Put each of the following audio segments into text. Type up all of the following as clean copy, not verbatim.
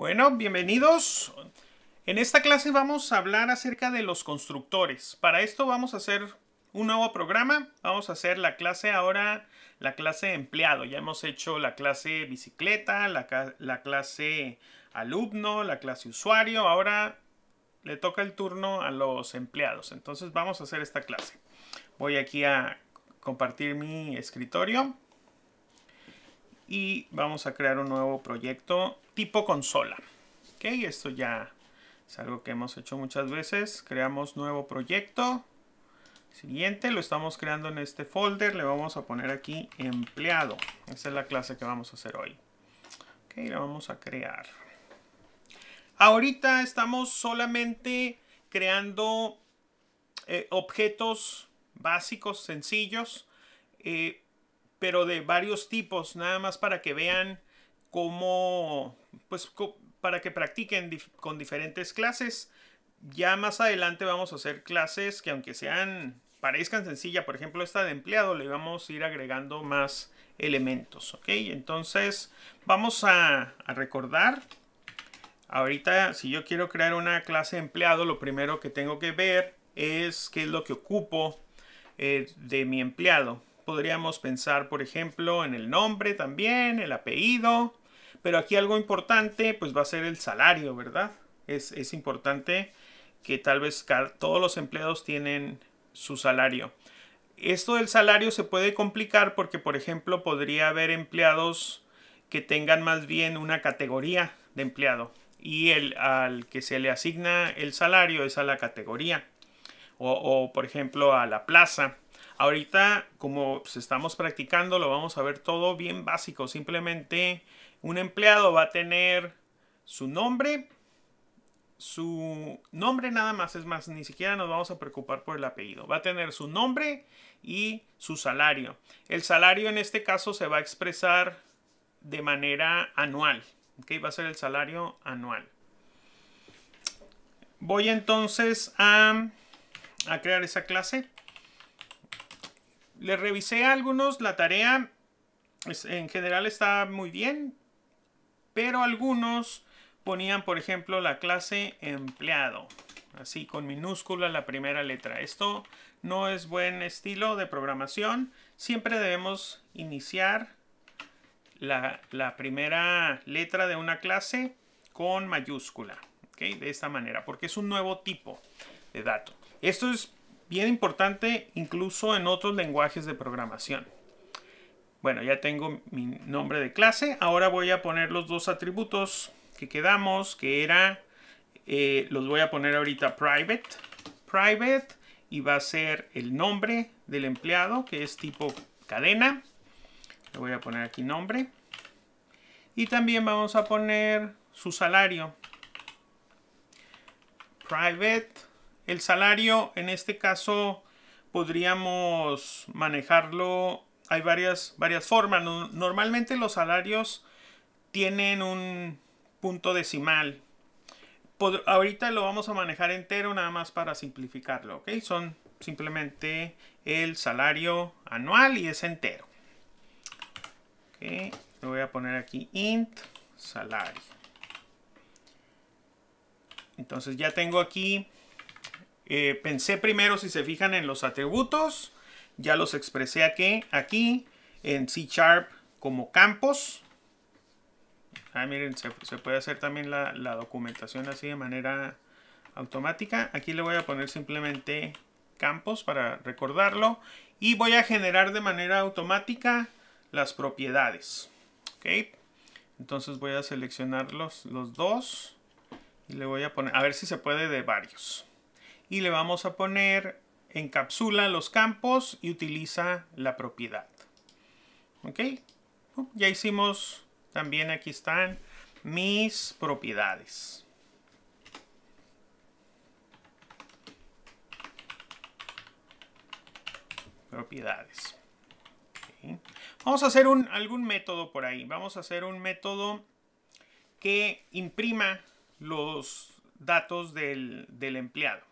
Bueno, bienvenidos. En esta clase vamos a hablar acerca de los constructores. Para esto vamos a hacer un nuevo programa. Vamos a hacer la clase ahora, la clase empleado. Ya hemos hecho la clase bicicleta, la clase alumno, la clase usuario. Ahora le toca el turno a los empleados. Entonces vamos a hacer esta clase. Voy aquí a compartir mi escritorio. Y vamos a crear un nuevo proyecto tipo consola. Ok, esto ya es algo que hemos hecho muchas veces. Creamos nuevo proyecto. Siguiente, lo estamos creando en este folder. Le vamos a poner aquí empleado. Esa es la clase que vamos a hacer hoy. Ok, la vamos a crear. Ahorita estamos solamente creando objetos básicos, sencillos. Pero de varios tipos, nada más para que vean cómo, pues para que practiquen con diferentes clases. Ya más adelante vamos a hacer clases que aunque parezcan sencillas, por ejemplo esta de empleado, le vamos a ir agregando más elementos, ¿ok? Entonces vamos a recordar. Ahorita si yo quiero crear una clase de empleado, lo primero que tengo que ver es qué es lo que ocupo de mi empleado. Podríamos pensar, por ejemplo, en el nombre también, el apellido. Pero aquí algo importante, pues va a ser el salario, ¿verdad? Es importante que tal vez todos los empleados tienen su salario. Esto del salario se puede complicar porque, por ejemplo, podría haber empleados que tengan más bien una categoría de empleado. Y al que se le asigna el salario es a la categoría. O por ejemplo, a la plaza. Ahorita, como pues, estamos practicando, lo vamos a ver todo bien básico. Simplemente un empleado va a tener su nombre nada más, es más, ni siquiera nos vamos a preocupar por el apellido. Va a tener su nombre y su salario. El salario en este caso se va a expresar de manera anual. ¿Okay? Va a ser el salario anual. Voy entonces a crear esa clase. Le revisé a algunos la tarea. En general está muy bien. Pero algunos ponían, por ejemplo, la clase empleado. Así, con minúscula la primera letra. Esto no es buen estilo de programación. Siempre debemos iniciar la primera letra de una clase con mayúscula. ¿Okay? De esta manera, porque es un nuevo tipo de dato. Esto es bien importante incluso en otros lenguajes de programación. Bueno, ya tengo mi nombre de clase. Ahora voy a poner los dos atributos que quedamos, que los voy a poner ahorita private, y va a ser el nombre del empleado, que es tipo cadena. Le voy a poner aquí nombre. Y también vamos a poner su salario. Private. El salario, en este caso, podríamos manejarlo. Hay varias formas. Normalmente los salarios tienen un punto decimal. Ahorita lo vamos a manejar entero nada más para simplificarlo. ¿Okay? Son simplemente el salario anual y es entero. ¿Okay? Le voy a poner aquí int salario. Entonces ya tengo aquí. Pensé primero, si se fijan, en los atributos. Ya los expresé aquí en C# como campos. Miren, se puede hacer también la documentación así de manera automática. Aquí le voy a poner simplemente campos para recordarlo. Y voy a generar de manera automática las propiedades. ¿Okay? Entonces voy a seleccionar los dos. Y le voy a poner, a ver si se puede de varios. Y le vamos a poner, encapsula los campos y utiliza la propiedad. ¿Ok? Ya hicimos, también aquí están mis propiedades. Propiedades. Okay. Vamos a hacer algún método por ahí. Vamos a hacer un método que imprima los datos del empleado.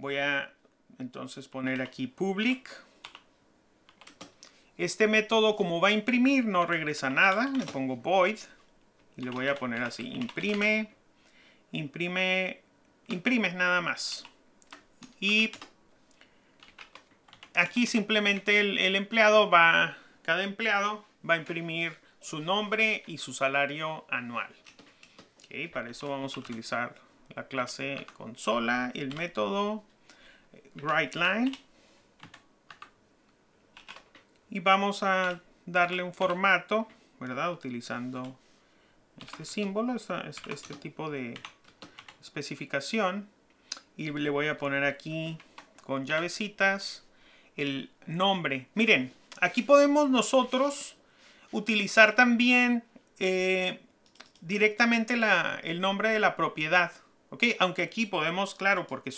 Voy a entonces poner aquí public. Este método, como va a imprimir, no regresa nada. Le pongo void y le voy a poner así, imprime, imprimes nada más. Y aquí simplemente el empleado cada empleado va a imprimir su nombre y su salario anual. Okay, para eso vamos a utilizar la clase consola y el método WriteLine. Y vamos a darle un formato, ¿verdad? Utilizando este símbolo, este tipo de especificación. Y le voy a poner aquí con llavecitas el nombre. Miren, aquí podemos nosotros utilizar también directamente el nombre de la propiedad. ¿Ok? Aunque aquí podemos, claro, porque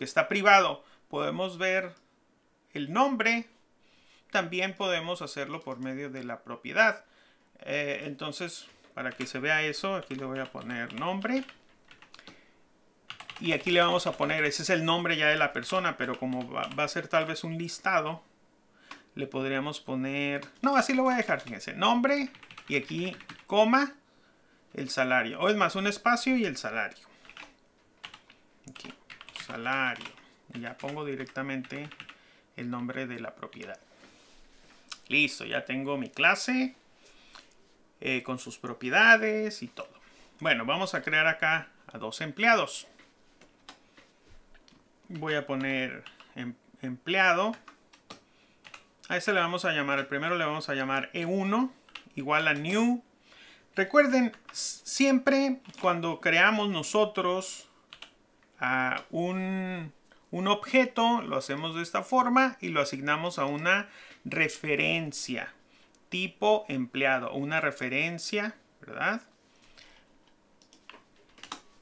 está privado, podemos ver el nombre. También podemos hacerlo por medio de la propiedad. Entonces, para que se vea eso, aquí le voy a poner nombre. Y aquí le vamos a poner, ese es el nombre ya de la persona, pero como va a ser tal vez un listado, le podríamos poner... No, así lo voy a dejar, fíjense. Nombre y aquí, coma, el salario. O es más, un espacio y el salario. Aquí, salario. Y ya pongo directamente el nombre de la propiedad. Listo, ya tengo mi clase con sus propiedades y todo. Bueno, vamos a crear acá a 2 empleados. Voy a poner empleado. A ese le vamos a llamar, el primero le vamos a llamar E1 igual a new. Recuerden, siempre cuando creamos nosotros un objeto, lo hacemos de esta forma y lo asignamos a una referencia. Tipo empleado, una referencia, ¿verdad?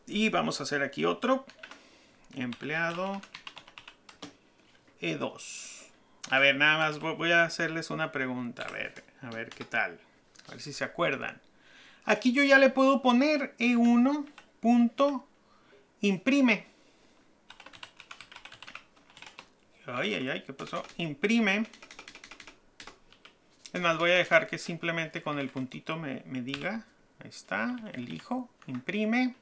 Y vamos a hacer aquí otro. Empleado E2. A ver, nada más voy a hacerles una pregunta. A ver qué tal. A ver si se acuerdan. Aquí yo ya le puedo poner E1.imprime. Ay, ¿qué pasó? Imprime. Es más, voy a dejar que simplemente con el puntito me diga. Ahí está, elijo, imprime.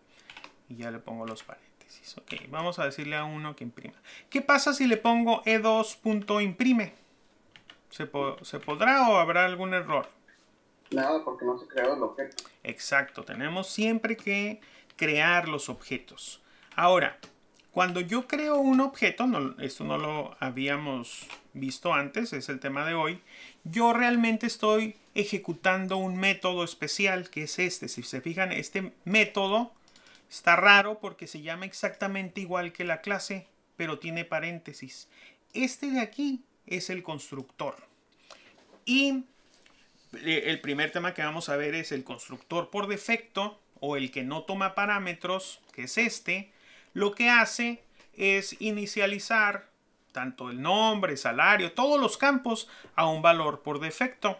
Y ya le pongo los paréntesis. Ok, vamos a decirle a uno que imprima. ¿Qué pasa si le pongo E2.imprime? ¿Se podrá o habrá algún error? Nada, porque no se creó el objeto. Exacto, tenemos siempre que crear los objetos. Ahora, cuando yo creo un objeto, esto no lo habíamos visto antes, es el tema de hoy, yo realmente estoy ejecutando un método especial que es este. Si se fijan, este método está raro porque se llama exactamente igual que la clase, pero tiene paréntesis. Este de aquí es el constructor. Y el primer tema que vamos a ver es el constructor por defecto o el que no toma parámetros, que es este. Lo que hace es inicializar tanto el nombre, salario, todos los campos a un valor por defecto.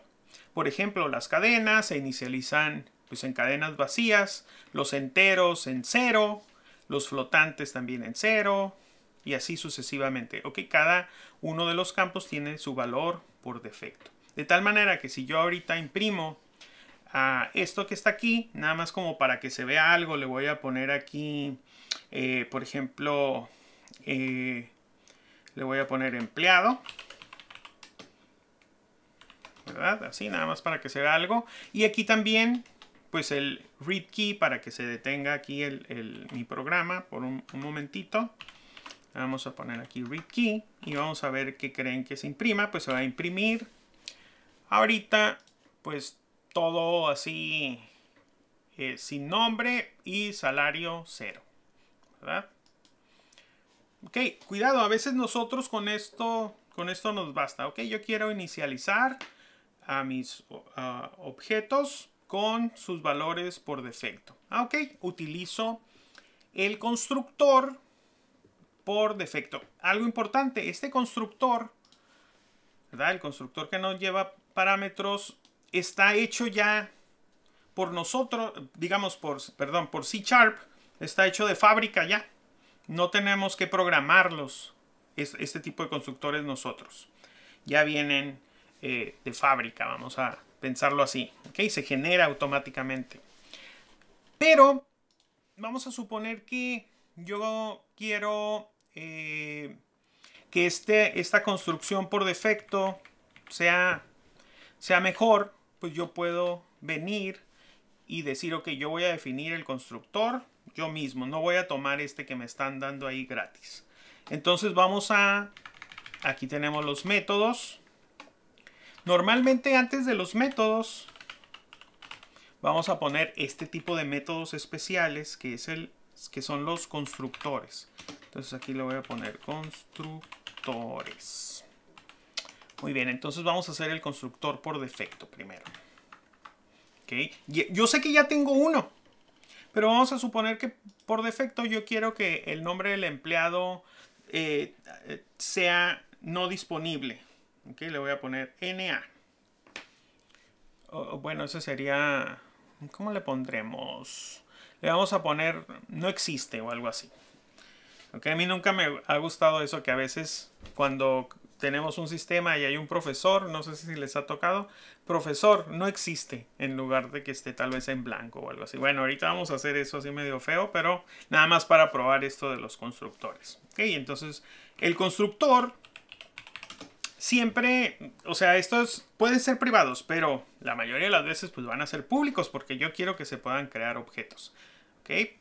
Por ejemplo, las cadenas se inicializan pues en cadenas vacías, los enteros en 0, los flotantes también en 0 y así sucesivamente. Ok, cada uno de los campos tiene su valor por defecto. De tal manera que si yo ahorita imprimo esto que está aquí, nada más como para que se vea algo, le voy a poner aquí, por ejemplo, le voy a poner empleado. ¿Verdad? Así, nada más para que se vea algo. Y aquí también, pues el read key para que se detenga aquí mi programa por un momentito. Vamos a poner aquí read key y vamos a ver qué creen que se imprima. Pues se va a imprimir ahorita, pues todo así, sin nombre y salario 0. ¿Verdad? Ok, cuidado, a veces nosotros con esto nos basta. Ok, yo quiero inicializar a mis objetos con sus valores por defecto. Ok, utilizo el constructor por defecto. Algo importante, este constructor, ¿verdad? El constructor que no lleva parámetros está hecho ya por nosotros, digamos por C#, está hecho de fábrica ya. No tenemos que programarlos, este tipo de constructores nosotros. Ya vienen de fábrica, vamos a pensarlo así. ¿Okay? Se genera automáticamente. Pero vamos a suponer que yo quiero que esta construcción por defecto sea mejor. Pues yo puedo venir y decir, ok, yo voy a definir el constructor yo mismo. No voy a tomar este que me están dando ahí gratis. Entonces aquí tenemos los métodos. Normalmente antes de los métodos vamos a poner este tipo de métodos especiales que son los constructores. Entonces aquí le voy a poner constructores. Muy bien, entonces vamos a hacer el constructor por defecto primero. ¿Okay? Yo sé que ya tengo uno, pero vamos a suponer que por defecto yo quiero que el nombre del empleado sea no disponible. ¿Okay? Le voy a poner NA. Bueno, ese sería... ¿Cómo le pondremos? Le vamos a poner no existe o algo así. Okay, a mí nunca me ha gustado eso, que a veces cuando tenemos un sistema y hay un profesor, no sé si les ha tocado, profesor no existe, en lugar de que esté tal vez en blanco o algo así. Bueno, ahorita vamos a hacer eso así medio feo, pero nada más para probar esto de los constructores. Okay, entonces el constructor siempre, o sea, estos pueden ser privados, pero la mayoría de las veces pues van a ser públicos porque yo quiero que se puedan crear objetos. ¿Okay?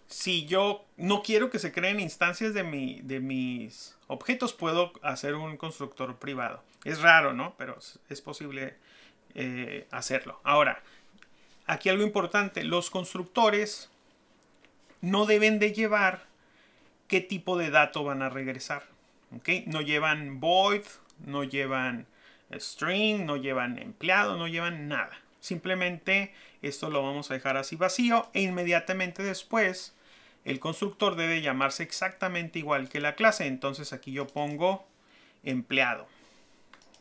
Si yo no quiero que se creen instancias de mis objetos, puedo hacer un constructor privado. Es raro, ¿no? Pero es posible hacerlo. Ahora, aquí algo importante. Los constructores no deben de llevar qué tipo de dato van a regresar. ¿Okay? No llevan void, no llevan string, no llevan empleado, no llevan nada. Simplemente esto lo vamos a dejar así vacío e inmediatamente después el constructor debe llamarse exactamente igual que la clase. Entonces aquí yo pongo empleado.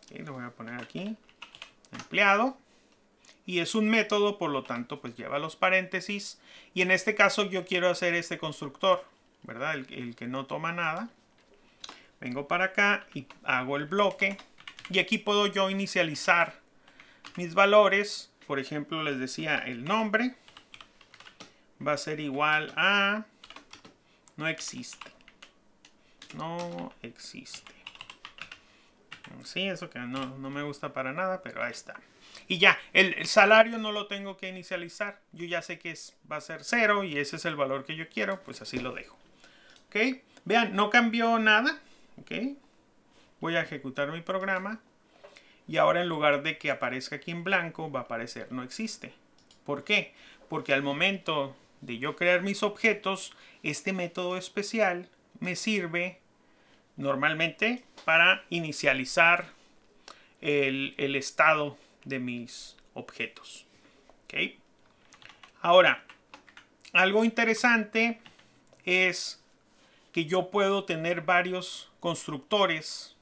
Okay, lo voy a poner aquí. Empleado. Y es un método, por lo tanto, pues lleva los paréntesis. Y en este caso yo quiero hacer este constructor, ¿verdad? El que no toma nada. Vengo para acá y hago el bloque. Y aquí puedo yo inicializar mis valores. Por ejemplo, les decía el nombre va a ser igual a no existe. No existe. Sí, eso que no me gusta para nada, pero ahí está. Y ya, el salario no lo tengo que inicializar. Yo ya sé que va a ser 0 y ese es el valor que yo quiero, pues así lo dejo. ¿Ok? Vean, no cambió nada. ¿Ok? Voy a ejecutar mi programa. Y ahora en lugar de que aparezca aquí en blanco, va a aparecer no existe. ¿Por qué? Porque al momento de yo crear mis objetos, este método especial me sirve normalmente para inicializar el estado de mis objetos. ¿Okay? Ahora, algo interesante es que yo puedo tener varios constructores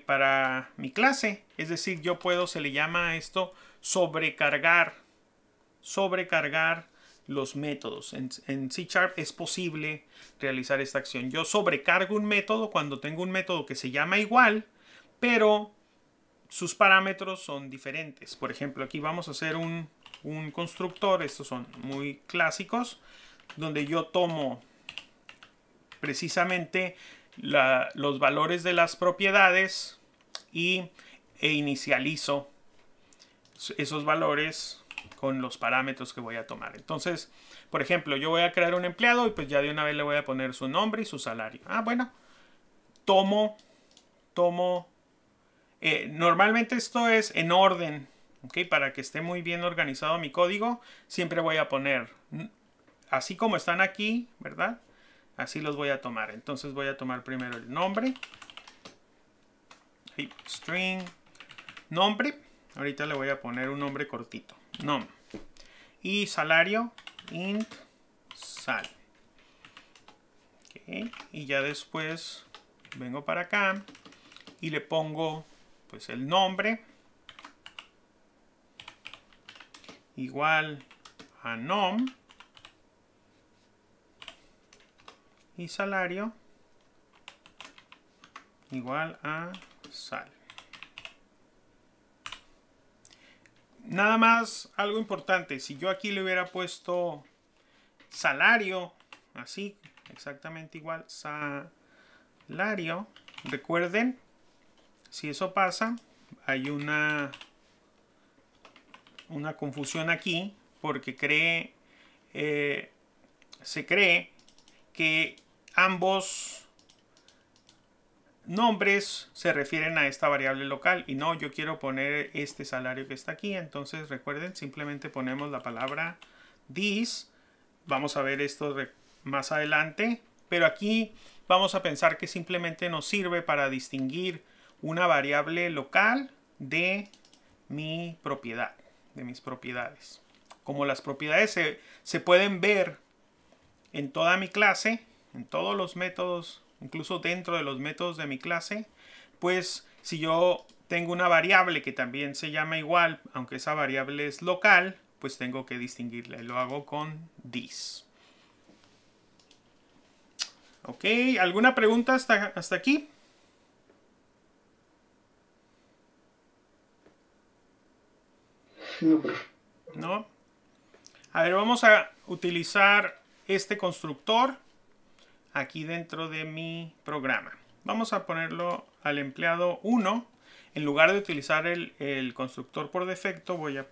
para mi clase. Es decir, yo puedo, se le llama a esto sobrecargar los métodos. En C# es posible realizar esta acción. Yo sobrecargo un método cuando tengo un método que se llama igual, pero sus parámetros son diferentes. Por ejemplo, aquí vamos a hacer un constructor. Estos son muy clásicos, donde yo tomo precisamente los valores de las propiedades e inicializo esos valores con los parámetros que voy a tomar. Entonces, por ejemplo, yo voy a crear un empleado y pues ya de una vez le voy a poner su nombre y su salario. Bueno, normalmente esto es en orden, ¿okay? Para que esté muy bien organizado mi código, siempre voy a poner, así como están aquí, ¿verdad? Así los voy a tomar. Entonces voy a tomar primero el nombre. String nombre. Ahorita le voy a poner un nombre cortito. Nom. Y salario. Int sal. Okay. Y ya después vengo para acá y le pongo pues el nombre igual a nom. Y salario igual a sal. Nada más algo importante. Si yo aquí le hubiera puesto salario, así, exactamente igual, salario, recuerden, si eso pasa, hay una confusión aquí, porque se cree que ambos nombres se refieren a esta variable local y no, yo quiero poner este salario que está aquí. Entonces recuerden, simplemente ponemos la palabra this. Vamos a ver esto más adelante, pero aquí vamos a pensar que simplemente nos sirve para distinguir una variable local de mi propiedad, de mis propiedades. Como las propiedades se pueden ver en toda mi clase, en todos los métodos, incluso dentro de los métodos de mi clase, pues si yo tengo una variable que también se llama igual, aunque esa variable es local, pues tengo que distinguirla y lo hago con this. Ok, ¿alguna pregunta hasta aquí? No. A ver, vamos a utilizar este constructor aquí dentro de mi programa. Vamos a ponerlo al empleado 1. En lugar de utilizar el constructor por defecto, voy a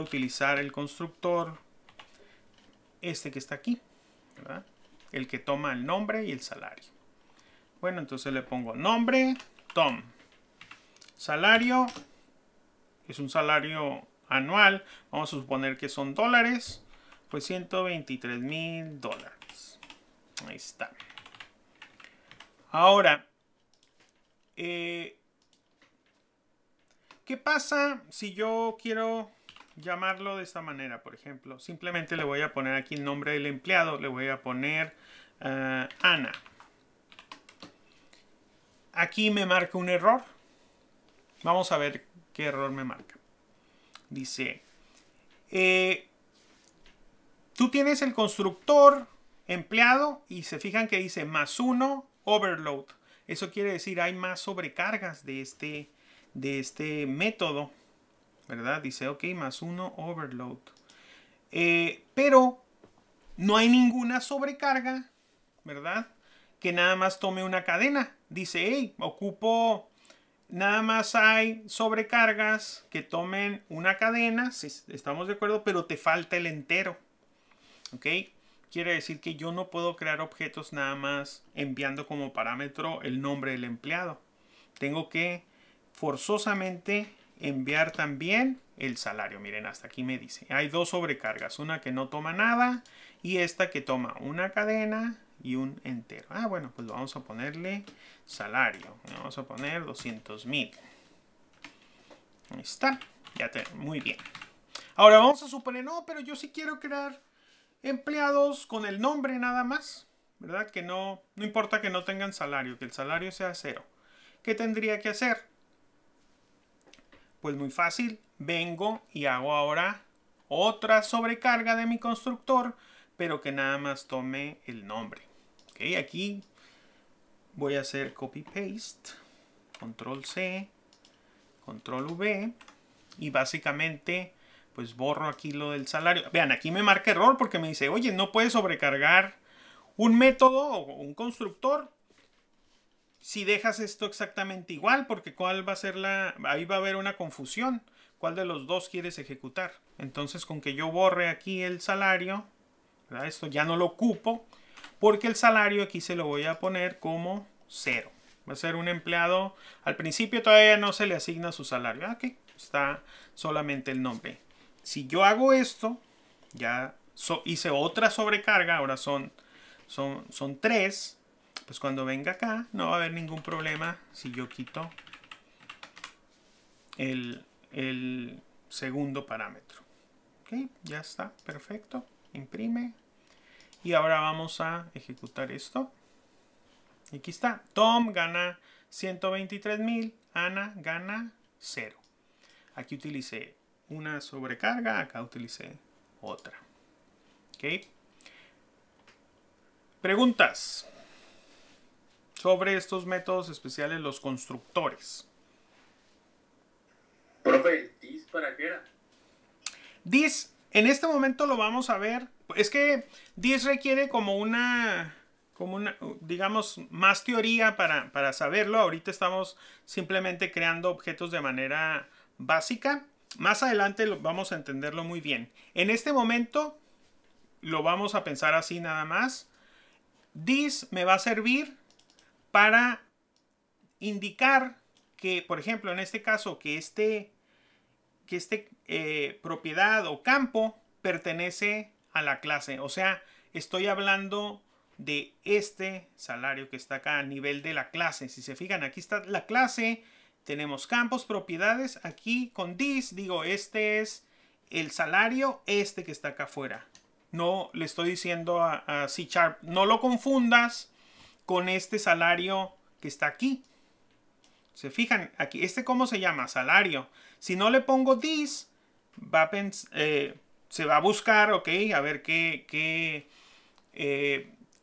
utilizar el constructor este que está aquí, ¿verdad? El que toma el nombre y el salario. Bueno, entonces le pongo nombre, Tom. Salario, es un salario anual. Vamos a suponer que son dólares. Pues $123,000. Ahí está. Ahora, ¿qué pasa si yo quiero llamarlo de esta manera? Por ejemplo, simplemente le voy a poner aquí el nombre del empleado. Le voy a poner Ana. Aquí me marca un error. Vamos a ver qué error me marca. Dice, tú tienes el constructor empleado y se fijan que dice +1 overload. Eso quiere decir hay más sobrecargas de este método, ¿verdad? Dice, ok, +1 overload. Pero no hay ninguna sobrecarga, ¿verdad? Que nada más tome una cadena. Dice, hey, nada más hay sobrecargas que tomen una cadena, si estamos de acuerdo, pero te falta el entero. ¿Ok? Quiere decir que yo no puedo crear objetos nada más enviando como parámetro el nombre del empleado. Tengo que forzosamente enviar también el salario. Miren, hasta aquí me dice. Hay dos sobrecargas. Una que no toma nada y esta que toma una cadena y un entero. Ah, bueno, pues vamos a ponerle salario. Vamos a poner 200,000. Ahí está. Muy bien. Ahora vamos a suponer, no, pero yo sí quiero crear empleados con el nombre nada más, ¿verdad? Que no importa que no tengan salario, que el salario sea 0. ¿Qué tendría que hacer? Pues muy fácil, vengo y hago ahora otra sobrecarga de mi constructor, pero que nada más tome el nombre. ¿Ok? Aquí voy a hacer copy-paste, control-C, control-V, y básicamente pues borro aquí lo del salario. Vean, aquí me marca error porque me dice, oye, no puedes sobrecargar un método o un constructor si dejas esto exactamente igual, porque cuál va a ser ahí va a haber una confusión. ¿Cuál de los dos quieres ejecutar? Entonces, con que yo borre aquí el salario, ¿verdad? Esto ya no lo ocupo, porque el salario aquí se lo voy a poner como 0. Va a ser un empleado. Al principio todavía no se le asigna su salario. Ok, está solamente el nombre. Si yo hago esto, ya hice otra sobrecarga, ahora son 3. Pues cuando venga acá no va a haber ningún problema si yo quito el segundo parámetro. Ok, ya está, perfecto. Imprime. Y ahora vamos a ejecutar esto. Aquí está. Tom gana 123,000. Ana gana 0. Aquí utilicé una sobrecarga. Acá utilicé otra. Ok. Preguntas sobre estos métodos especiales, los constructores. Profe, para qué era? This, en este momento lo vamos a ver. Es que this requiere como una, digamos, más teoría para saberlo. Ahorita estamos simplemente creando objetos de manera básica. Más adelante vamos a entenderlo muy bien. En este momento lo vamos a pensar así nada más. This me va a servir para indicar que, por ejemplo, en este caso, que este propiedad o campo pertenece a la clase. O sea, estoy hablando de este salario que está acá a nivel de la clase. Si se fijan, aquí está la clase. Tenemos campos, propiedades. Aquí con this digo, este es el salario, este que está acá afuera. No le estoy diciendo a C#, no lo confundas con este salario que está aquí. Se fijan, aquí, ¿cómo se llama? Salario. Si no le pongo this, se va a buscar, ok, a ver qué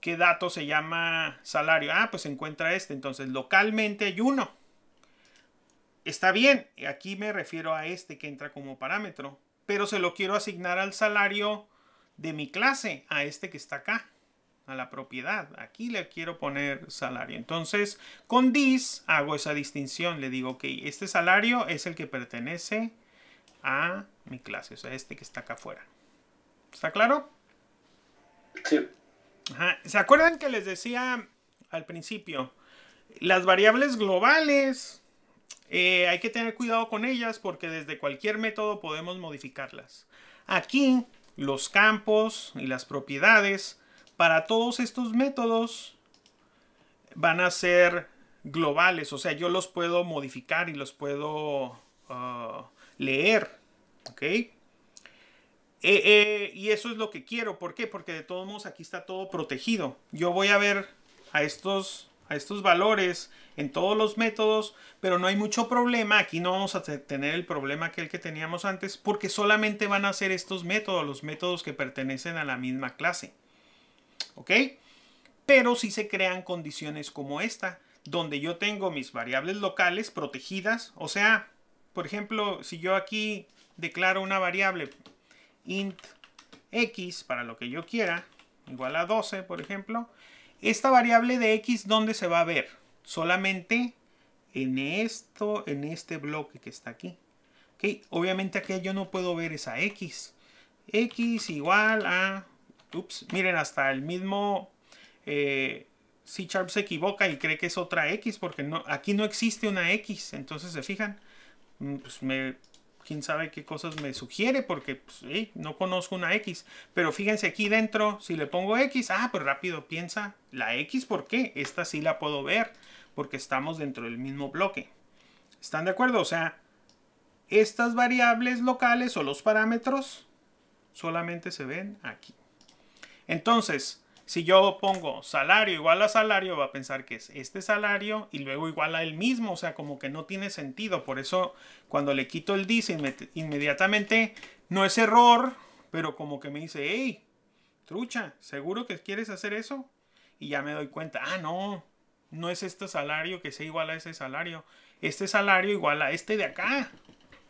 dato se llama salario. Ah, pues se encuentra este. Entonces, localmente hay uno. Está bien, aquí me refiero a este que entra como parámetro. Pero se lo quiero asignar al salario de mi clase, a este que está acá, a la propiedad. Aquí le quiero poner salario. Entonces, con this hago esa distinción. Le digo, ok, este salario es el que pertenece a mi clase. O sea, este que está acá afuera. ¿Está claro? Sí. Ajá. ¿Se acuerdan que les decía al principio? Las variables globales, hay que tener cuidado con ellas porque desde cualquier método podemos modificarlas. Aquí, los campos y las propiedades, para todos estos métodos van a ser globales. O sea, yo los puedo modificar y los puedo leer. ¿Ok? Y eso es lo que quiero. ¿Por qué? Porque de todos modos aquí está todo protegido. Yo voy a ver a estos valores en todos los métodos, pero no hay mucho problema. Aquí no vamos a tener el problema que teníamos antes, porque solamente van a ser estos métodos, los métodos que pertenecen a la misma clase. ¿Ok? Pero sí se crean condiciones como esta, donde yo tengo mis variables locales protegidas. O sea, por ejemplo, si yo aquí declaro una variable int x para lo que yo quiera, igual a 12, por ejemplo, esta variable de x, ¿dónde se va a ver? Solamente en este bloque que está aquí. ¿Okay? Obviamente aquí yo no puedo ver esa x. X igual a... Ups, miren, hasta el mismo C# se equivoca y cree que es otra x, porque no, aquí no existe una x. Entonces, ¿se fijan? Pues quién sabe qué cosas me sugiere, porque pues, no conozco una X. Pero fíjense aquí dentro, si le pongo X, pues rápido piensa, la X, ¿por qué? Esta sí la puedo ver, porque estamos dentro del mismo bloque. ¿Están de acuerdo? O sea, estas variables locales o los parámetros solamente se ven aquí. Entonces, si yo pongo salario igual a salario, va a pensar que es este salario y luego igual a el mismo. O sea, como que no tiene sentido. Por eso, cuando le quito el this, inmediatamente no es error, pero como que me dice, hey, trucha, ¿seguro que quieres hacer eso? Y ya me doy cuenta, no es este salario que sea igual a ese salario. Este salario igual a este de acá,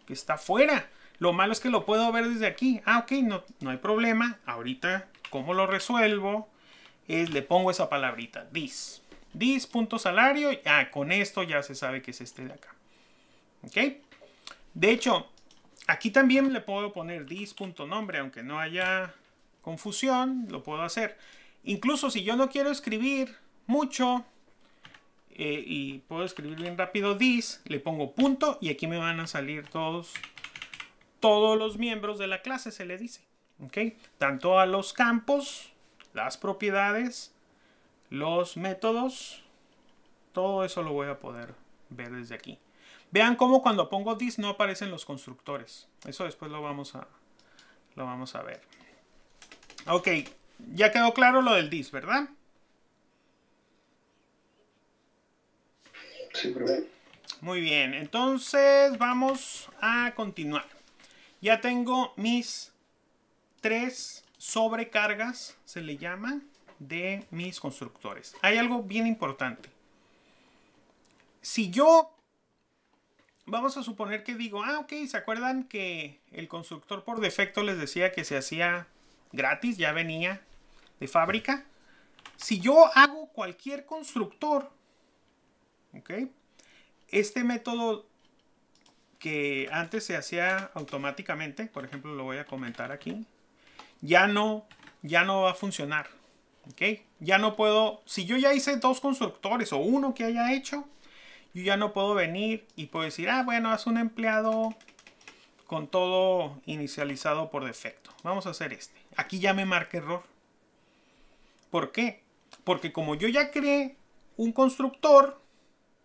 que está afuera. Lo malo es que lo puedo ver desde aquí. Ok, no hay problema. Ahorita, ¿cómo lo resuelvo? Le pongo esa palabrita, this. This.salario. Con esto ya se sabe que es este de acá. ¿Ok? De hecho, aquí también le puedo poner this.nombre, aunque no haya confusión, lo puedo hacer. Incluso si yo no quiero escribir mucho y puedo escribir bien rápido this, le pongo punto y aquí me van a salir todos los miembros de la clase, se le dice. ¿Ok? Tanto a los campos, las propiedades, los métodos, todo eso lo voy a poder ver desde aquí. Vean cómo cuando pongo this no aparecen los constructores. Eso después lo vamos a ver. Ok, ya quedó claro lo del this, ¿verdad? Sí, profe. Muy bien, entonces vamos a continuar. Ya tengo mis 3 sobrecargas, se le llama, de mis constructores. Hay algo bien importante. Si yo vamos a suponer que digo, ok, ¿se acuerdan que el constructor por defecto les decía que se hacía gratis? Ya venía de fábrica. Si yo hago cualquier constructor, ok, este método que antes se hacía automáticamente, por ejemplo, lo voy a comentar aquí, ya no va a funcionar. ¿Ok? Ya no puedo, si yo ya hice 2 constructores o uno que haya hecho, yo ya no puedo venir y puedo decir, bueno, haz un empleado con todo inicializado por defecto. Vamos a hacer este. Aquí ya me marca error. ¿Por qué? Porque como yo ya creé un constructor,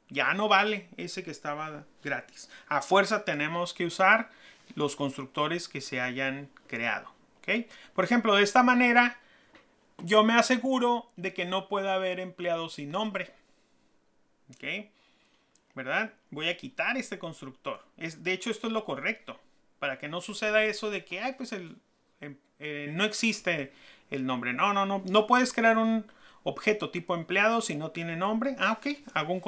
ya no vale ese que estaba gratis. A fuerza tenemos que usar los constructores que se hayan creado. ¿Ok? Por ejemplo, de esta manera yo me aseguro de que no pueda haber empleados sin nombre. ¿Ok? ¿Verdad? Voy a quitar este constructor. De hecho, esto es lo correcto. Para que no suceda eso de que, pues no existe el nombre. No puedes crear un objeto tipo empleado si no tiene nombre. Ok. Hago un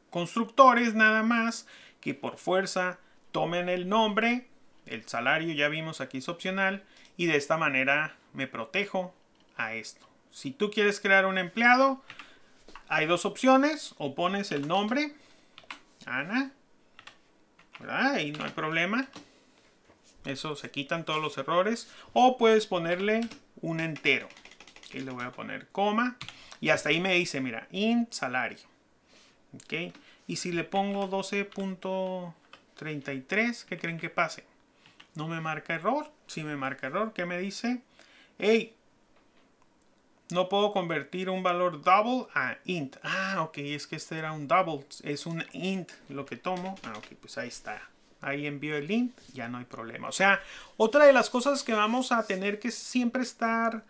constructores nada más que por fuerza tomen el nombre. El salario ya vimos aquí es opcional. Y de esta manera me protejo a esto. Si tú quieres crear un empleado, hay 2 opciones. O pones el nombre, Ana, ¿verdad? Ahí no hay problema. Eso se quitan todos los errores. O puedes ponerle un entero. Aquí le voy a poner coma. Y hasta ahí me dice, mira, int salario. ¿Ok? Y si le pongo 12.33, ¿qué creen que pase? No me marca error. Si me marca error, ¿qué me dice? Hey, no puedo convertir un valor double a int. Ok, es que este era un double. Es un int lo que tomo. Ok, pues ahí está. Ahí envío el int, ya no hay problema. O sea, otra de las cosas que vamos a tener que siempre estar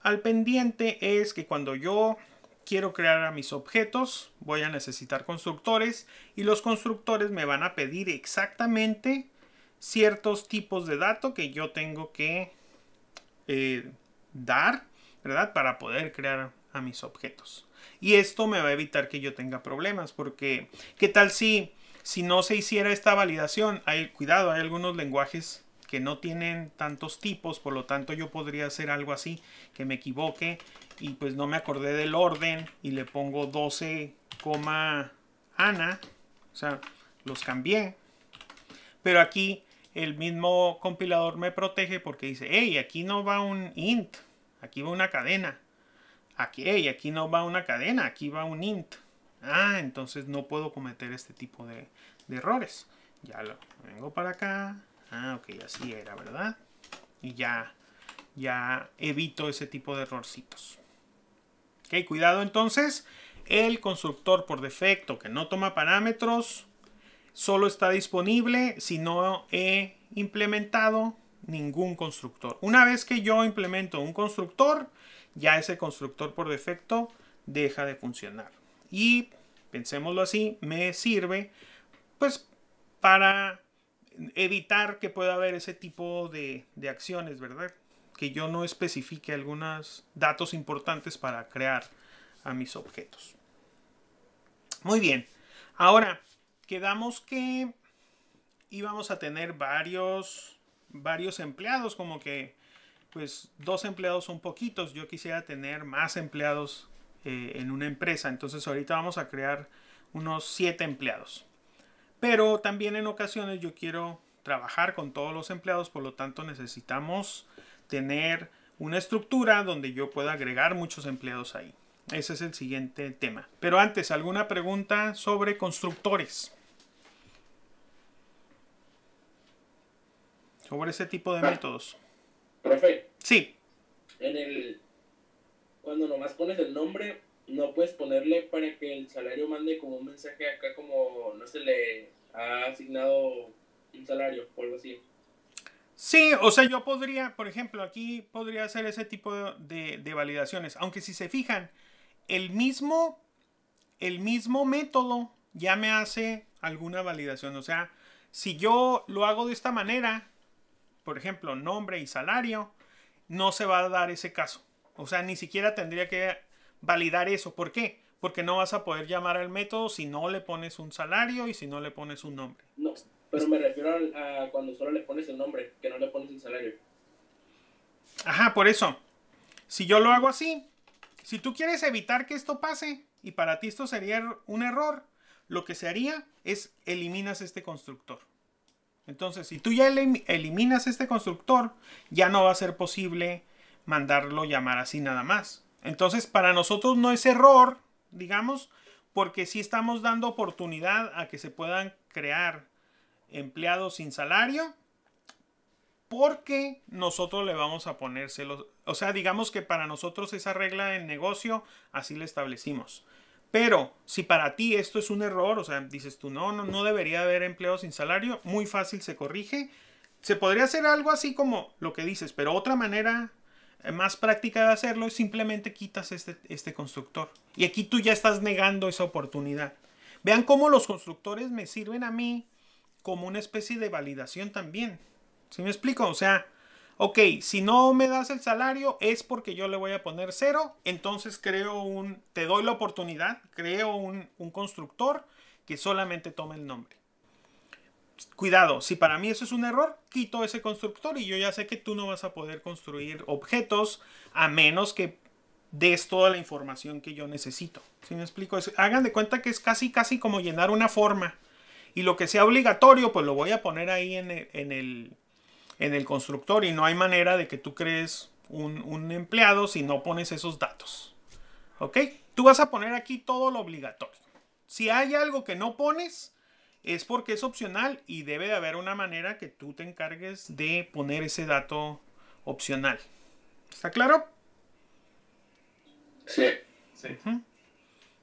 al pendiente es que cuando yo quiero crear a mis objetos, voy a necesitar constructores. Y los constructores me van a pedir exactamente ciertos tipos de datos que yo tengo que dar, ¿verdad? Para poder crear a mis objetos. Y esto me va a evitar que yo tenga problemas. Porque, ¿qué tal si no se hiciera esta validación? Cuidado, hay algunos lenguajes que no tienen tantos tipos. Por lo tanto, yo podría hacer algo así, que me equivoque y pues no me acordé del orden y le pongo 12, Ana. O sea, los cambié. Pero aquí el mismo compilador me protege porque dice, hey, aquí no va un int, aquí va una cadena. Aquí no va una cadena, aquí va un int. Entonces no puedo cometer este tipo de errores. Ya lo vengo para acá. Ok, así era, ¿verdad? Y ya evito ese tipo de errorcitos. Ok, cuidado entonces. El constructor por defecto que no toma parámetros solo está disponible si no he implementado ningún constructor. Una vez que yo implemento un constructor, ya ese constructor por defecto deja de funcionar. Y pensémoslo así, me sirve pues para evitar que pueda haber ese tipo de acciones, ¿verdad? Que yo no especifique algunos datos importantes para crear a mis objetos. Muy bien. Ahora, quedamos que íbamos a tener varios empleados, como que pues 2 empleados son poquitos. Yo quisiera tener más empleados en una empresa. Entonces ahorita vamos a crear unos 7 empleados. Pero también en ocasiones yo quiero trabajar con todos los empleados. Por lo tanto necesitamos tener una estructura donde yo pueda agregar muchos empleados ahí. Ese es el siguiente tema. Pero antes, ¿alguna pregunta sobre constructores? Sobre ese tipo de métodos. Profe. Sí. Cuando nomás pones el nombre, no puedes ponerle para que el salario mande como un mensaje acá como no se le ha asignado un salario o algo así. Sí, o sea, yo podría, por ejemplo, aquí podría hacer ese tipo de validaciones. Aunque si se fijan, el mismo método ya me hace alguna validación. O sea, si yo lo hago de esta manera, por ejemplo, nombre y salario, no se va a dar ese caso. O sea, ni siquiera tendría que validar eso. ¿Por qué? porque no vas a poder llamar al método si no le pones un salario y si no le pones un nombre. No, pero me refiero a cuando solo le pones el nombre, que no le pones el salario. Ajá, por eso. Si yo lo hago así, si tú quieres evitar que esto pase y para ti esto sería un error, lo que se haría es eliminas este constructor. Entonces, si tú ya eliminas este constructor, ya no va a ser posible mandarlo llamar así nada más. Entonces, para nosotros no es error, digamos, porque sí estamos dando oportunidad a que se puedan crear empleados sin salario, porque nosotros le vamos a ponérselos. O sea, digamos que para nosotros esa regla en negocio así la establecimos. Pero si para ti esto es un error, o sea, dices tú, no debería haber empleados sin salario, muy fácil se corrige. Se podría hacer algo así como lo que dices, pero otra manera más práctica de hacerlo es simplemente quitas este constructor. Y aquí tú ya estás negando esa oportunidad. Vean cómo los constructores me sirven a mí como una especie de validación también. ¿Sí me explico? O sea, ok, si no me das el salario es porque yo le voy a poner 0, entonces te doy la oportunidad, creo un constructor que solamente tome el nombre. Cuidado, si para mí eso es un error, quito ese constructor y yo ya sé que tú no vas a poder construir objetos a menos que des toda la información que yo necesito. ¿Sí me explico? Hagan de cuenta que es casi como llenar una forma. Y lo que sea obligatorio, pues lo voy a poner ahí en el constructor. Y no hay manera de que tú crees un empleado si no pones esos datos. ¿Ok? Tú vas a poner aquí todo lo obligatorio. Si hay algo que no pones, es porque es opcional y debe de haber una manera que tú te encargues de poner ese dato opcional. ¿Está claro? Sí.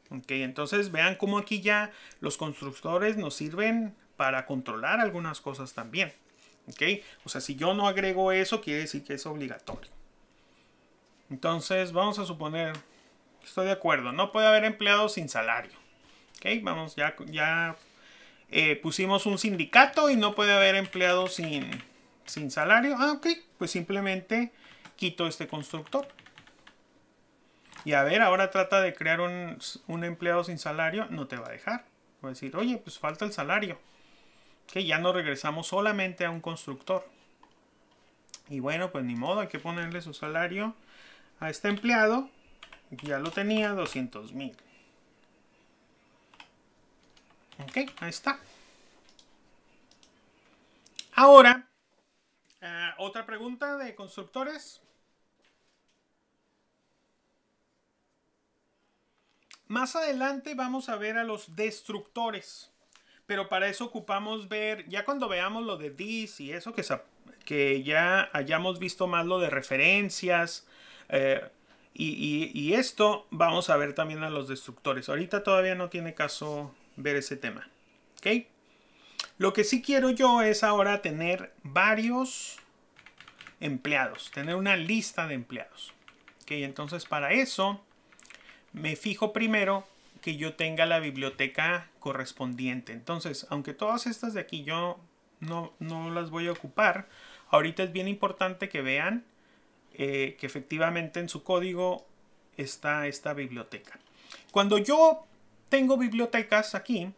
Ok, entonces vean cómo aquí ya los constructores nos sirven para controlar algunas cosas también. Ok, o sea, si yo no agrego eso, quiere decir que es obligatorio. Entonces, vamos a suponer, estoy de acuerdo, no puede haber empleados sin salario. Ok, vamos, ya pusimos un sindicato y no puede haber empleados sin salario. Ah, ok, pues simplemente quito este constructor. Y a ver, ahora trata de crear un empleado sin salario, no te va a dejar. Va a decir, oye, pues falta el salario. Que ya nos regresamos solamente a un constructor. Y bueno, pues ni modo, hay que ponerle su salario a este empleado. Ya lo tenía, 200,000. Ok, ahí está. Ahora, otra pregunta de constructores. Más adelante vamos a ver a los destructores. Pero para eso ocupamos ver, ya cuando veamos lo de this y eso, que ya hayamos visto más lo de referencias y esto, vamos a ver también a los destructores. Ahorita todavía no tiene caso ver ese tema. ¿Ok? Lo que sí quiero yo es ahora tener varios empleados, tener una lista de empleados. ¿Ok? Entonces para eso me fijo primero que yo tenga la biblioteca correspondiente. Entonces, aunque todas estas de aquí yo no las voy a ocupar, ahorita es bien importante que vean que efectivamente en su código está esta biblioteca. Cuando yo tengo bibliotecas aquí,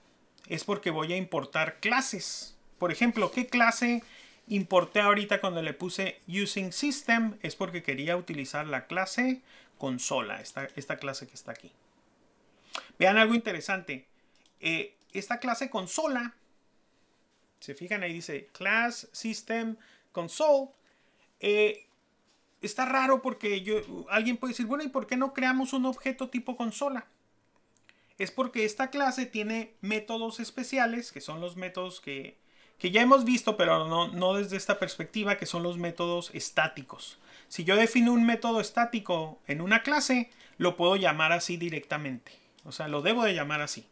es porque voy a importar clases. Por ejemplo, ¿qué clase importé ahorita cuando le puse using system? Es porque quería utilizar la clase consola, esta clase que está aquí. Vean algo interesante. Esta clase consola, se fijan ahí dice class system console. Está raro porque alguien puede decir, bueno, ¿y por qué no creamos un objeto tipo consola? Es porque esta clase tiene métodos especiales, que son los métodos que ya hemos visto, pero no desde esta perspectiva, que son los métodos estáticos. Si yo defino un método estático en una clase, lo puedo llamar así directamente. O sea, lo debo de llamar así.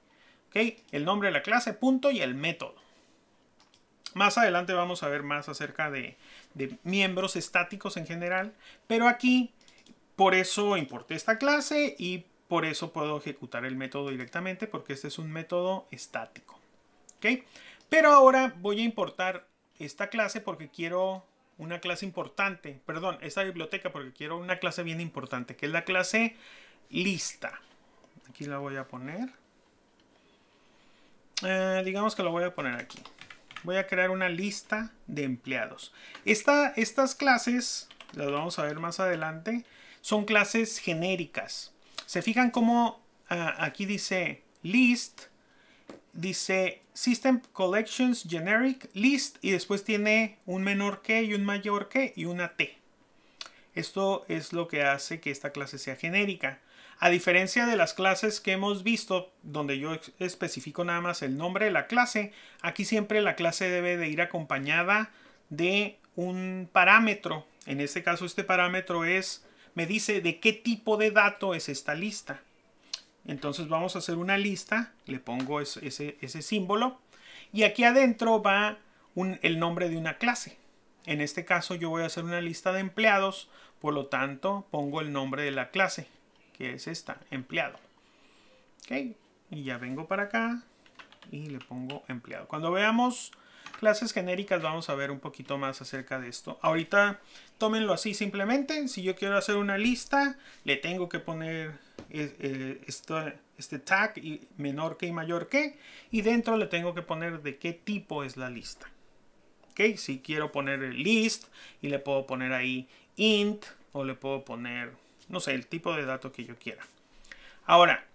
¿Okay? El nombre de la clase, punto, y el método. Más adelante vamos a ver más acerca de miembros estáticos en general. Pero aquí, por eso importé esta clase y por eso puedo ejecutar el método directamente, porque este es un método estático. ¿Okay? Pero ahora voy a importar esta clase porque quiero una clase importante. Perdón, esta biblioteca porque quiero una clase bien importante, que es la clase lista. Aquí la voy a poner. Digamos que lo voy a poner aquí. Voy a crear una lista de empleados. Estas clases, las vamos a ver más adelante, son clases genéricas. Se fijan cómo aquí dice list, dice System Collections Generic List y después tiene un menor que y un mayor que y una T. Esto es lo que hace que esta clase sea genérica. A diferencia de las clases que hemos visto, donde yo especifico nada más el nombre de la clase, aquí siempre la clase debe de ir acompañada de un parámetro. En este caso, este parámetro me dice de qué tipo de dato es esta lista. Entonces vamos a hacer una lista, le pongo ese símbolo y aquí adentro va el nombre de una clase. En este caso yo voy a hacer una lista de empleados, por lo tanto pongo el nombre de la clase, que es esta, empleado. Ok, y ya vengo para acá y le pongo empleado. Cuando veamos clases genéricas vamos a ver un poquito más acerca de esto. Ahorita tómenlo así simplemente. Si yo quiero hacer una lista, le tengo que poner este tag menor que y mayor que. Y dentro le tengo que poner de qué tipo es la lista. Ok, si quiero poner el list y le puedo poner ahí int o le puedo poner, no sé, el tipo de dato que yo quiera. Ahora,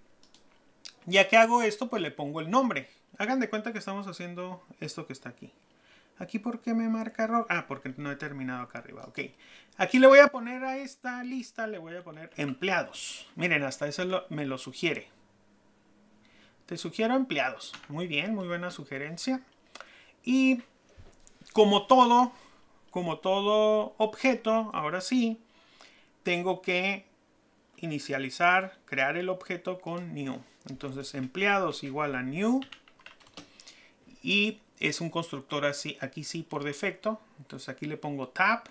ya que hago esto, pues le pongo el nombre. Hagan de cuenta que estamos haciendo esto que está aquí. ¿Aquí por qué me marca error? Ah, porque no he terminado acá arriba. Ok. Aquí le voy a poner a esta lista, le voy a poner empleados. Miren, hasta eso me lo sugiere. Te sugiero empleados. Muy bien, muy buena sugerencia. Y como todo objeto, ahora sí, tengo que inicializar, crear el objeto con new. Entonces, empleados igual a new. Y es un constructor así, aquí sí por defecto. Entonces aquí le pongo tab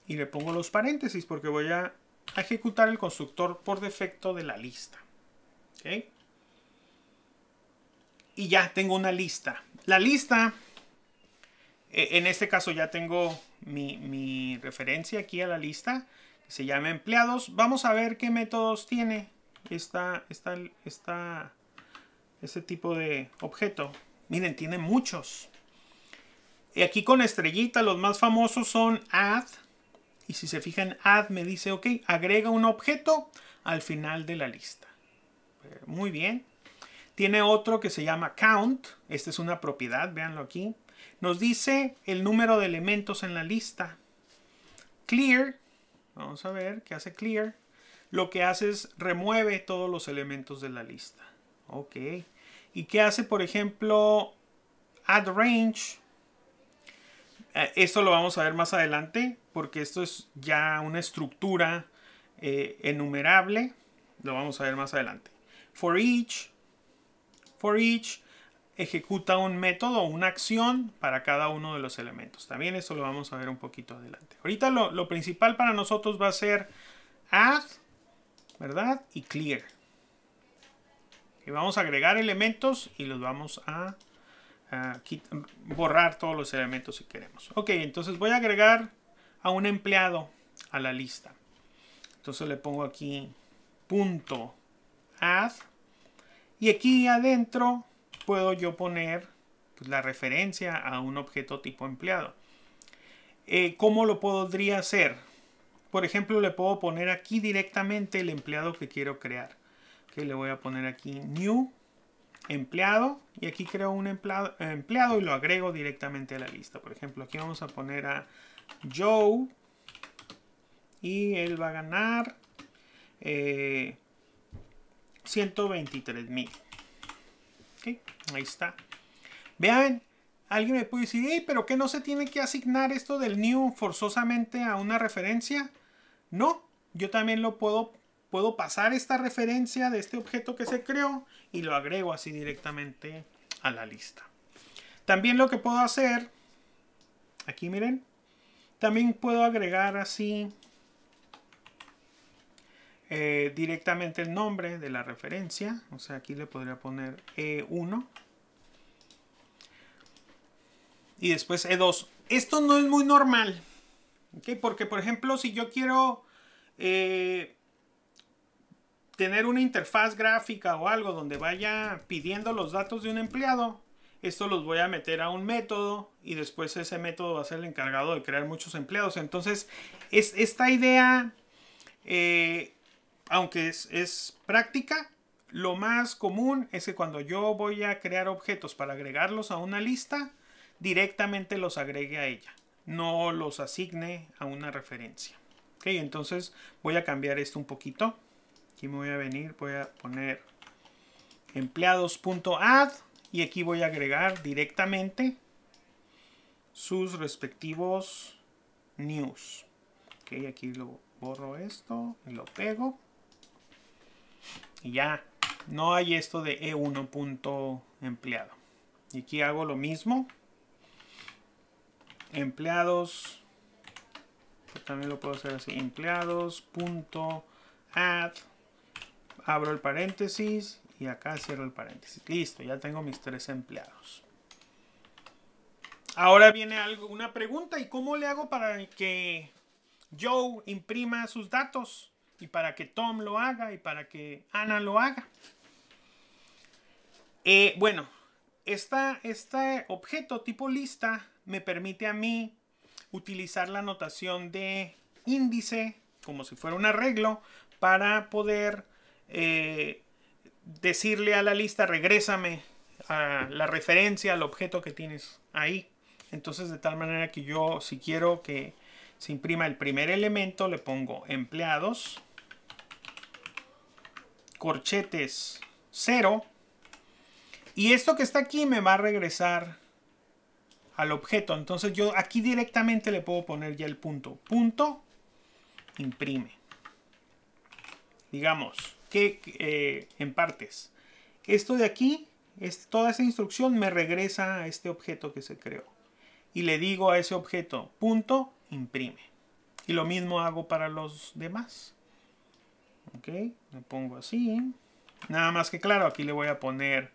y le pongo los paréntesis porque voy a ejecutar el constructor por defecto de la lista. ¿Okay? Y ya tengo una lista. La lista, en este caso ya tengo mi referencia aquí a la lista, que se llama empleados. Vamos a ver qué métodos tiene este tipo de objeto. Miren, tiene muchos. Y aquí con estrellita, los más famosos son add. Y si se fijan, add me dice, ok, agrega un objeto al final de la lista. Muy bien. Tiene otro que se llama count. Esta es una propiedad, véanlo aquí. Nos dice el número de elementos en la lista. Clear. Vamos a ver qué hace clear. Lo que hace es remueve todos los elementos de la lista. Ok. ¿Y qué hace, por ejemplo, add range? Esto lo vamos a ver más adelante porque esto es ya una estructura enumerable. Lo vamos a ver más adelante. For each ejecuta un método o una acción para cada uno de los elementos. También eso lo vamos a ver un poquito adelante. Ahorita lo principal para nosotros va a ser add, ¿verdad? Y clear. Y vamos a agregar elementos y los vamos a borrar todos los elementos si queremos. Ok, entonces voy a agregar a un empleado a la lista. Entonces le pongo aquí punto add. Y aquí adentro puedo yo poner pues, la referencia a un objeto tipo empleado. ¿Cómo lo podría hacer? Por ejemplo, le puedo poner aquí directamente el empleado que quiero crear. Que le voy a poner aquí new empleado y aquí creo un empleado y lo agrego directamente a la lista. Por ejemplo, aquí vamos a poner a Joe y él va a ganar 123,000. ¿Okay? Ahí está. Vean, alguien me puede decir, hey, pero ¿qué no se tiene que asignar esto del new forzosamente a una referencia? No, yo también lo puedo pasar esta referencia de este objeto que se creó y lo agrego así directamente a la lista. También lo que puedo hacer, aquí miren, también puedo agregar así directamente el nombre de la referencia. O sea, aquí le podría poner E1 y después E2. Esto no es muy normal, ¿okay? Porque por ejemplo, si yo quiero tener una interfaz gráfica o algo donde vaya pidiendo los datos de un empleado, esto los voy a meter a un método y después ese método va a ser el encargado de crear muchos empleados. Entonces, esta idea, aunque es práctica, lo más común es que cuando yo voy a crear objetos para agregarlos a una lista, directamente los agregue a ella, no los asigne a una referencia. Ok, entonces voy a cambiar esto un poquito. Aquí me voy a venir, voy a poner empleados.add y aquí voy a agregar directamente sus respectivos news. Ok, aquí lo borro esto y lo pego. Y ya, no hay esto de e1.empleado. Y aquí hago lo mismo. Empleados, también lo puedo hacer así, empleados.add, abro el paréntesis y acá cierro el paréntesis. Listo, ya tengo mis 3 empleados. Ahora viene una pregunta, ¿y cómo le hago para que Joe imprima sus datos? Y para que Tom lo haga y para que Ana lo haga. Bueno, este objeto tipo lista me permite a mí utilizar la notación de índice como si fuera un arreglo para poder decirle a la lista, regrésame a la referencia al objeto que tienes ahí. Entonces, de tal manera que yo, si quiero que se imprima el primer elemento, le pongo empleados, corchetes 0, y esto que está aquí me va a regresar al objeto. Entonces yo aquí directamente le puedo poner ya el punto. Punto, imprime. Digamos que en partes. Esto de aquí, toda esa instrucción me regresa a este objeto que se creó. Y le digo a ese objeto, punto, imprime. Y lo mismo hago para los demás. Ok, le pongo así. Nada más que claro, aquí le voy a poner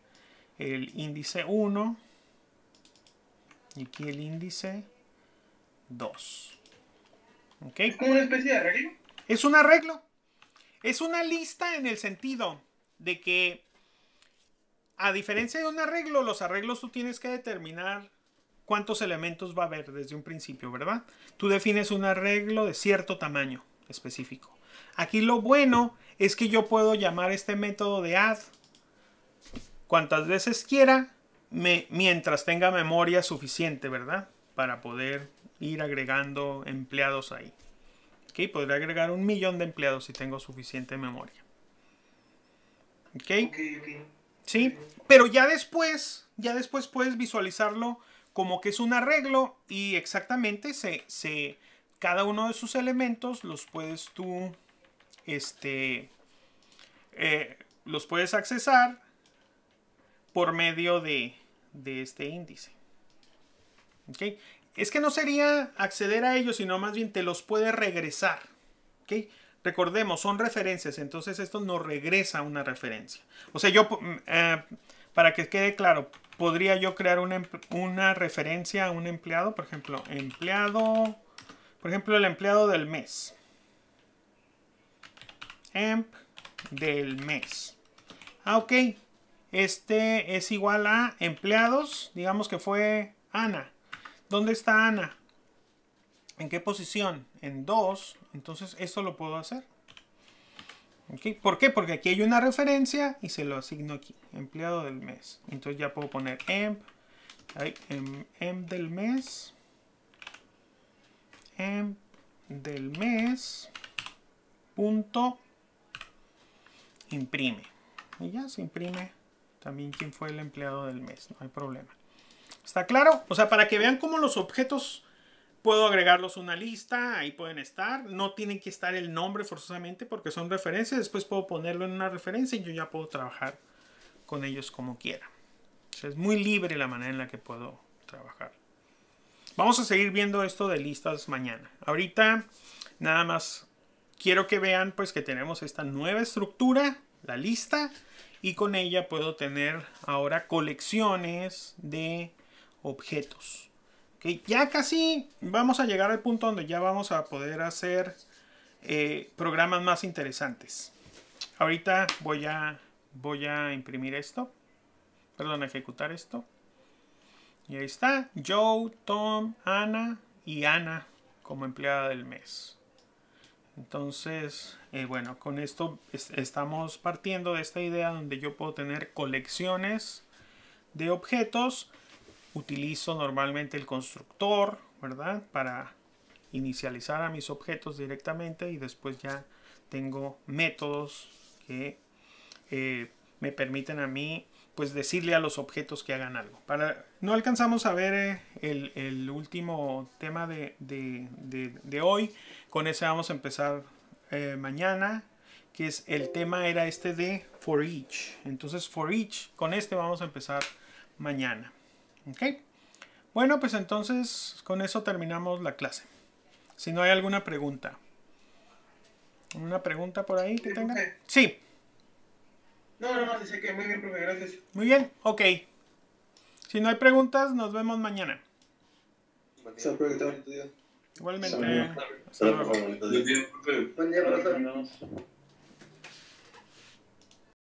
el índice 1. Y aquí el índice 2. ¿Ok? ¿Es como una especie de arreglo? Es un arreglo. Es una lista en el sentido de que, a diferencia de un arreglo, los arreglos tú tienes que determinar cuántos elementos va a haber desde un principio, ¿verdad? Tú defines un arreglo de cierto tamaño específico. Aquí lo bueno es que yo puedo llamar este método de add cuantas veces quiera, mientras tenga memoria suficiente, ¿verdad? Para poder ir agregando empleados ahí. ¿Ok? Podría agregar 1.000.000 de empleados si tengo suficiente memoria. ¿Ok? Sí, pero ya después puedes visualizarlo como que es un arreglo y exactamente cada uno de sus elementos los puedes tú los puedes accesar por medio de este índice. ¿Okay? Es que no sería acceder a ellos, sino más bien te los puede regresar. ¿Okay? Recordemos, son referencias, entonces esto nos regresa una referencia. O sea, yo, para que quede claro, podría yo crear una referencia a un empleado, por ejemplo, el empleado del mes. Emp del mes. Ok. Este es igual a empleados. Digamos que fue Ana. ¿Dónde está Ana? ¿En qué posición? En 2. Entonces esto lo puedo hacer. ¿Okay? ¿Por qué? Porque aquí hay una referencia y se lo asigno aquí. Empleado del mes. Entonces ya puedo poner emp del mes. Emp del mes. Punto. Imprime. Y ya se imprime también quién fue el empleado del mes. No hay problema. ¿Está claro? O sea, para que vean cómo los objetos puedo agregarlos a una lista. Ahí pueden estar. No tienen que estar el nombre forzosamente porque son referencias. Después puedo ponerlo en una referencia y yo ya puedo trabajar con ellos como quiera. O sea, es muy libre la manera en la que puedo trabajar. Vamos a seguir viendo esto de listas mañana. Ahorita nada más quiero que vean pues que tenemos esta nueva estructura, la lista, y con ella puedo tener ahora colecciones de objetos. Okay, ya casi vamos a llegar al punto donde ya vamos a poder hacer programas más interesantes. Ahorita voy a imprimir esto. Perdón, a ejecutar esto. Y ahí está. Joe, Tom, Ana y Ana como empleada del mes. Entonces, bueno, con esto estamos partiendo de esta idea donde yo puedo tener colecciones de objetos. Utilizo normalmente el constructor, ¿verdad? Para inicializar a mis objetos directamente y después ya tengo métodos que me permiten a mí pues decirle a los objetos que hagan algo. No alcanzamos a ver el último tema de hoy. Con ese vamos a empezar mañana, que es el tema era este de for each. Entonces for each, con este vamos a empezar mañana. ¿Ok? Bueno, pues entonces con eso terminamos la clase. Si no hay alguna pregunta. ¿Una pregunta por ahí que tenga? Sí. No, dice que muy bien, profe, gracias. Muy bien, ok. Si no hay preguntas, nos vemos mañana. Buen día. Igualmente. Buen día, profesor. Buen día, profesor.